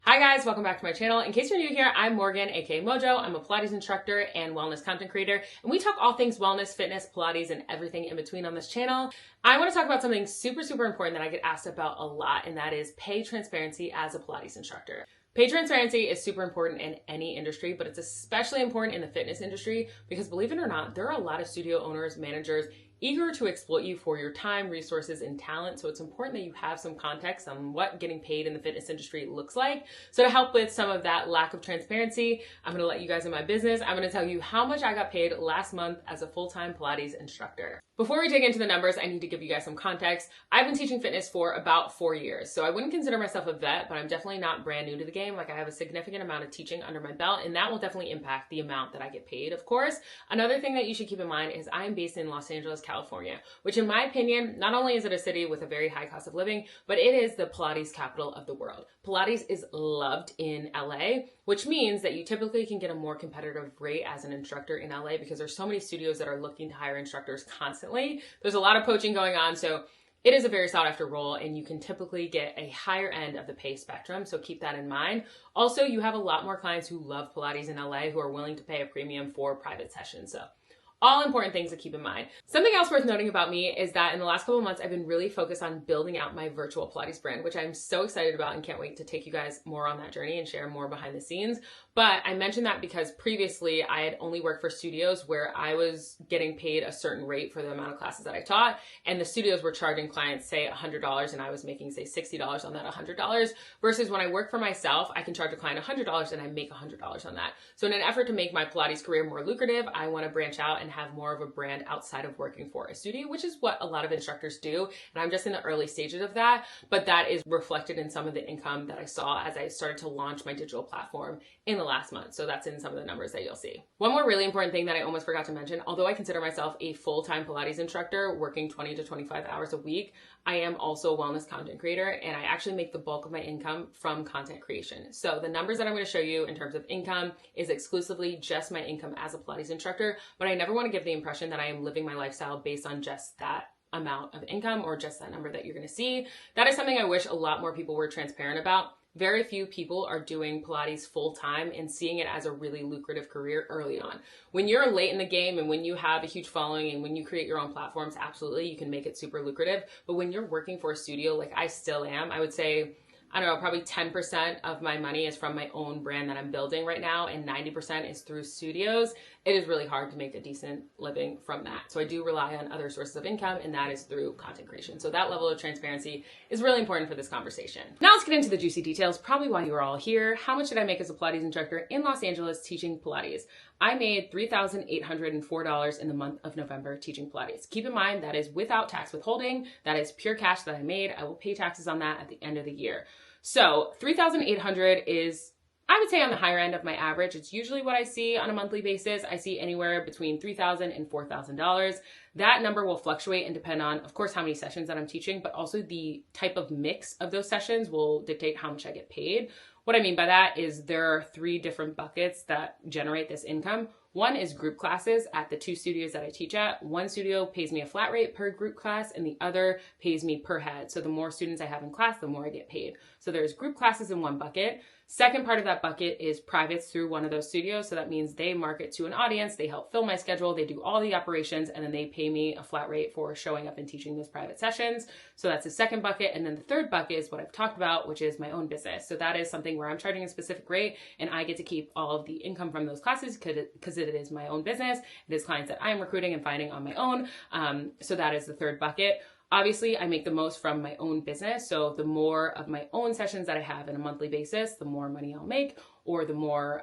Hi guys, welcome back to my channel. In case you're new here, I'm Morgan, aka Mojo. I'm a Pilates instructor and wellness content creator, and we talk all things wellness, fitness, Pilates, and everything in between on this channel. I want to talk about something super important that I get asked about a lot, and that is pay transparency as a Pilates instructor. Pay transparency is super important in any industry, but it's especially important in the fitness industry because, believe it or not, there are a lot of studio owners, managers, eager to exploit you for your time, resources, and talent. So it's important that you have some context on what getting paid in the fitness industry looks like. So to help with some of that lack of transparency, I'm gonna let you guys in my business. I'm gonna tell you how much I got paid last month as a full-time Pilates instructor. Before we dig into the numbers, I need to give you guys some context. I've been teaching fitness for about 4 years, so I wouldn't consider myself a vet, but I'm definitely not brand new to the game. Like, I have a significant amount of teaching under my belt, and that will definitely impact the amount that I get paid, of course. Another thing that you should keep in mind is I am based in Los Angeles, California, which in my opinion, not only is it a city with a very high cost of living, but it is the Pilates capital of the world. Pilates is loved in LA, which means that you typically can get a more competitive rate as an instructor in LA because there's so many studios that are looking to hire instructors constantly. There's a lot of poaching going on, so it is a very sought after role, and you can typically get a higher end of the pay spectrum, so keep that in mind. Also, you have a lot more clients who love Pilates in LA who are willing to pay a premium for private sessions, so all important things to keep in mind. Something else worth noting about me is that in the last couple of months, I've been really focused on building out my virtual Pilates brand, which I'm so excited about and can't wait to take you guys more on that journey and share more behind the scenes. But I mentioned that because previously I had only worked for studios where I was getting paid a certain rate for the amount of classes that I taught, and the studios were charging clients, say, $100, and I was making, say, $60 on that $100, versus when I work for myself, I can charge a client $100 and I make $100 on that. So in an effort to make my Pilates career more lucrative, I want to branch out and have more of a brand outside of working for a studio, which is what a lot of instructors do. And I'm just in the early stages of that, but that is reflected in some of the income that I saw as I started to launch my digital platform in the last month. So that's in some of the numbers that you'll see. One more really important thing that I almost forgot to mention, although I consider myself a full-time Pilates instructor working 20 to 25 hours a week, I am also a wellness content creator, and I actually make the bulk of my income from content creation. So the numbers that I'm going to show you in terms of income is exclusively just my income as a Pilates instructor, but I never want to give the impression that I am living my lifestyle based on just that amount of income or just that number that you're going to see. That is something I wish a lot more people were transparent about. Very few people are doing Pilates full time and seeing it as a really lucrative career early on. When you're late in the game and when you have a huge following and when you create your own platforms, absolutely, you can make it super lucrative. But when you're working for a studio, like I still am, I would say, I don't know, probably 10% of my money is from my own brand that I'm building right now, and 90% is through studios. It is really hard to make a decent living from that. So I do rely on other sources of income, and that is through content creation. So that level of transparency is really important for this conversation. Now let's get into the juicy details, probably why you are all here. How much did I make as a Pilates instructor in Los Angeles teaching Pilates? I made $3,804 in the month of November teaching Pilates. Keep in mind that is without tax withholding. That is pure cash that I made. I will pay taxes on that at the end of the year. So $3,800 is, I would say, on the higher end of my average. It's usually what I see on a monthly basis. I see anywhere between $3,000 and $4,000. That number will fluctuate and depend on, of course, how many sessions that I'm teaching, but also the type of mix of those sessions will dictate how much I get paid. What I mean by that is there are 3 different buckets that generate this income. One is group classes at the 2 studios that I teach at. One studio pays me a flat rate per group class, and the other pays me per head. So the more students I have in class, the more I get paid. So there's group classes in one bucket. Second part of that bucket is privates through one of those studios. So that means they market to an audience, they help fill my schedule, they do all the operations, and then they pay me a flat rate for showing up and teaching those private sessions. So that's the second bucket. And then the third bucket is what I've talked about, which is my own business. So that is something where I'm charging a specific rate and I get to keep all of the income from those classes because it is my own business. It is clients that I'm recruiting and finding on my own. So that is the third bucket. Obviously, I make the most from my own business. So the more of my own sessions that I have on a monthly basis, the more money I'll make, or the more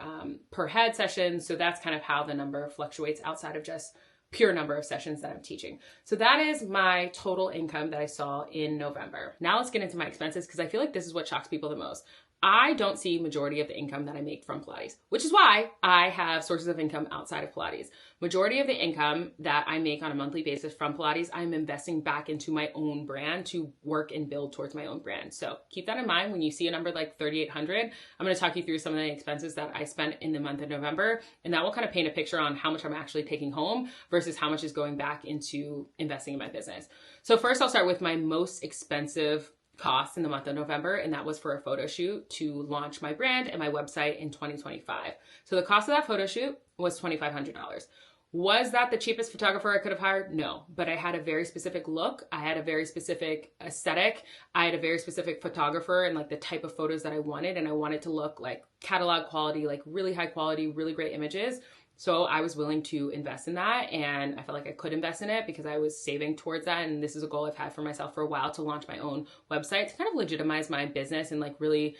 per head sessions. So that's kind of how the number fluctuates outside of just pure number of sessions that I'm teaching. So that is my total income that I saw in November. Now let's get into my expenses, because I feel like this is what shocks people the most. I don't see majority of the income that I make from Pilates, which is why I have sources of income outside of Pilates. Majority of the income that I make on a monthly basis from Pilates, I'm investing back into my own brand to work and build towards my own brand. So keep that in mind when you see a number like 3,800. I'm going to talk you through some of the expenses that I spent in the month of November, and that will kind of paint a picture on how much I'm actually taking home versus how much is going back into investing in my business. So first I'll start with my most expensive cost in the month of November, and that was for a photo shoot to launch my brand and my website in 2025. So the cost of that photo shoot was $2,500. Was that the cheapest photographer I could have hired? No, but I had a very specific look. I had a very specific aesthetic. I had a very specific photographer and like the type of photos that I wanted. And I wanted to look like catalog quality, like really high quality, really great images. So I was willing to invest in that, and I felt like I could invest in it because I was saving towards that. And this is a goal I've had for myself for a while, to launch my own website to kind of legitimize my business and like really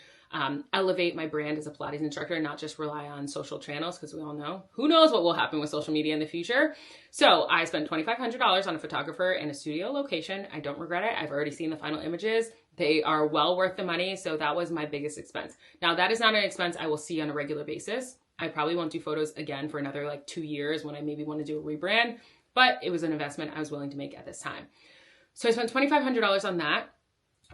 elevate my brand as a Pilates instructor and not just rely on social channels, because we all know, who knows what will happen with social media in the future. So I spent $2,500 on a photographer and a studio location. I don't regret it. I've already seen the final images. They are well worth the money. So that was my biggest expense. Now that is not an expense I will see on a regular basis. I probably won't do photos again for another like 2 years when I maybe want to do a rebrand, but it was an investment I was willing to make at this time. So I spent $2,500 on that.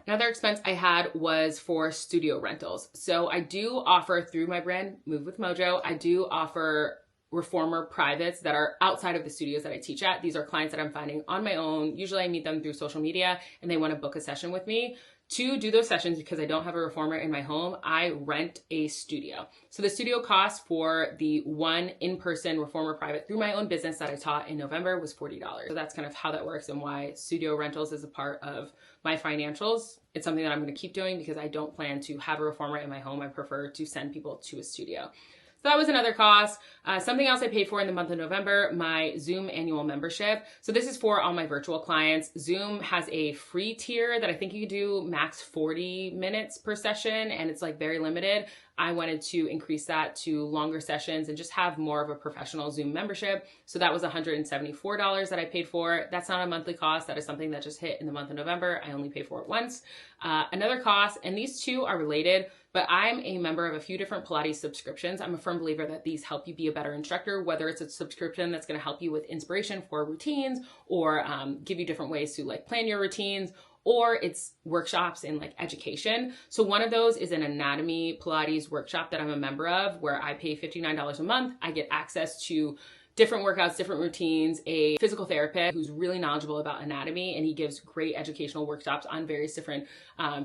Another expense I had was for studio rentals. So I do offer through my brand, Move with Mojo, I do offer reformer privates that are outside of the studios that I teach at. These are clients that I'm finding on my own. Usually I meet them through social media and they want to book a session with me. To do those sessions, because I don't have a reformer in my home, I rent a studio. So the studio cost for the one in-person reformer private through my own business that I taught in November was $40. So that's kind of how that works and why studio rentals is a part of my financials. It's something that I'm going to keep doing because I don't plan to have a reformer in my home. I prefer to send people to a studio. So that was another cost. Something else I paid for in the month of November, my Zoom annual membership. So this is for all my virtual clients. Zoom has a free tier that I think you could do max 40 minutes per session, and it's like very limited. I wanted to increase that to longer sessions and just have more of a professional Zoom membership. So that was $174 that I paid for. That's not a monthly cost. That is something that just hit in the month of November. I only paid for it once. Another cost, and these two are related, but I'm a member of a few different Pilates subscriptions. I'm a firm believer that these help you be a better instructor, whether it's a subscription that's going to help you with inspiration for routines or give you different ways to like plan your routines, or it's workshops and like education. So one of those is an anatomy Pilates workshop that I'm a member of, where I pay $59 a month. I get access to different workouts, different routines, a physical therapist who's really knowledgeable about anatomy, and he gives great educational workshops on various different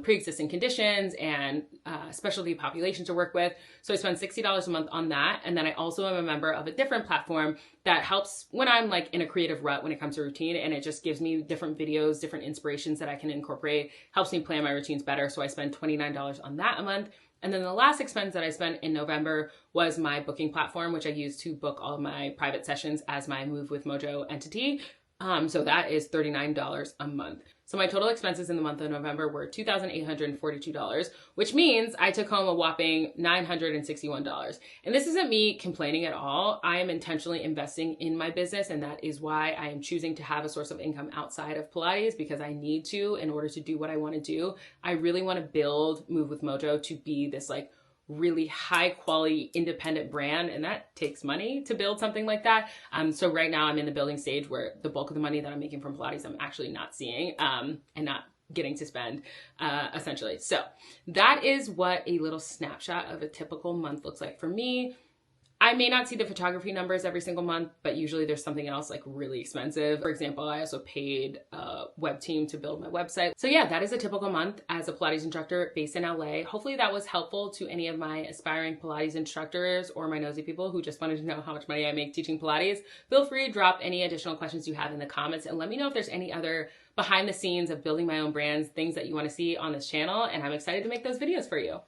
pre-existing conditions and specialty populations to work with. So I spend $60 a month on that. And then I also am a member of a different platform that helps when I'm like in a creative rut when it comes to routine, and it just gives me different videos, different inspirations that I can incorporate, helps me plan my routines better. So I spend $29 on that a month. And then the last expense that I spent in November was my booking platform, which I use to book all of my private sessions as my Move with Mojo entity. So that is $39 a month. So my total expenses in the month of November were $2,842, which means I took home a whopping $961. And this isn't me complaining at all. I am intentionally investing in my business, and that is why I am choosing to have a source of income outside of Pilates, because I need to in order to do what I want to do. I really want to build Move with Mojo to be this like really high quality independent brand, and that takes money to build something like that. So right now I'm in the building stage where the bulk of the money that I'm making from Pilates I'm actually not seeing and not getting to spend essentially. So that is what a little snapshot of a typical month looks like for me. I may not see the photography numbers every single month, but usually there's something else like really expensive. For example, I also paid a web team to build my website. So yeah, that is a typical month as a Pilates instructor based in LA. Hopefully that was helpful to any of my aspiring Pilates instructors or my nosy people who just wanted to know how much money I make teaching Pilates. Feel free to drop any additional questions you have in the comments and let me know if there's any other behind the scenes of building my own brands, things that you want to see on this channel, and I'm excited to make those videos for you.